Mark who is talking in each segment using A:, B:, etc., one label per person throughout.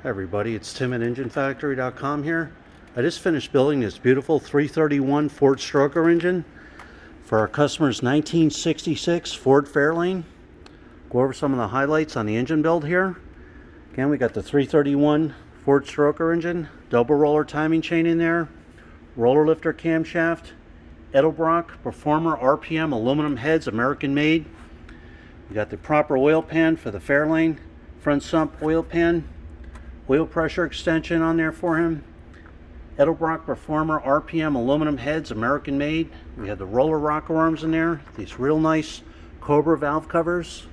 A: Hi everybody, it's Tim at EngineFactory.com here. I just finished building this beautiful 331 Ford Stroker engine for our customer's 1966 Ford Fairlane. Go over some of the highlights on the engine build here. Again, we got the 331 Ford Stroker engine, double roller timing chain in there, roller lifter camshaft, Edelbrock Performer RPM aluminum heads, American made. We got the proper oil pan for the Fairlane, front sump oil pan, oil pressure extension on there for him. Edelbrock Performer RPM aluminum heads, American made. We have the roller rocker arms in there. These real nice Cobra valve covers.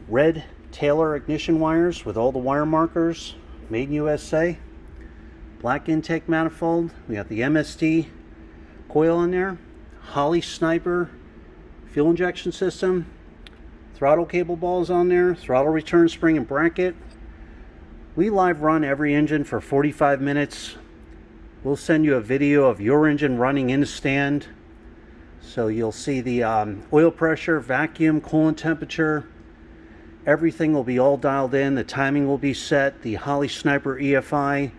A: Red Taylor ignition wires with all the wire markers. Made in USA. Black intake manifold. We got the MSD coil in there. Holley Sniper fuel injection system. Throttle cable balls on there. Throttle return spring and bracket. We live run every engine for 45 minutes. We'll send you a video of your engine running in the stand. So you'll see the oil pressure, vacuum, coolant temperature. Everything will be all dialed in. The timing will be set. The Holley Sniper EFI.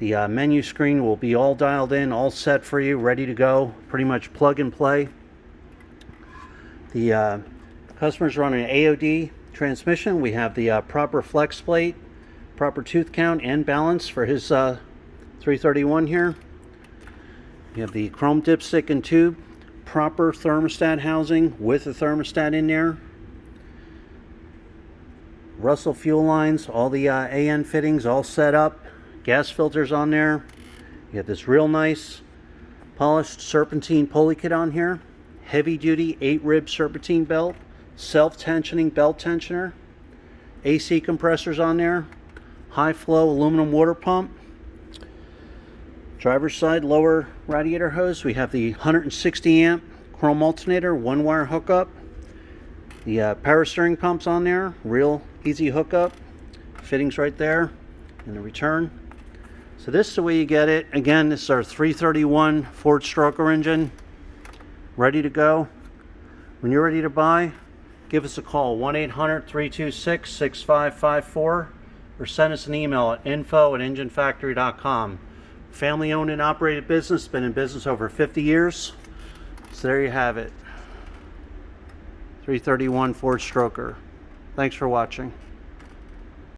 A: The menu screen will be all dialed in, all set for you, ready to go. Pretty much plug and play. The customer's running an AOD transmission. We have the proper flex plate, proper tooth count and balance for his 331 here. You have the chrome dipstick and tube, proper thermostat housing with the thermostat in there. Russell fuel lines, all the AN fittings all set up. Gas filters on there. You have this real nice polished serpentine pulley kit on here. Heavy duty 8-rib serpentine belt. Self-tensioning belt tensioner. AC compressors on there. High flow aluminum water pump. Driver's side lower radiator hose. We have the 160 amp chrome alternator, 1-wire hookup. The power steering pumps on there, real easy hookup. Fittings right there in the return. So this is the way you get it. Again, this is our 331 Ford Stroker engine, ready to go. When you're ready to buy, give us a call, 1-800-326-6554, or send us an email at info@enginefactory.com. Family owned and operated business, been in business over 50 years. So there you have it. 331 Ford Stroker. Thanks for watching.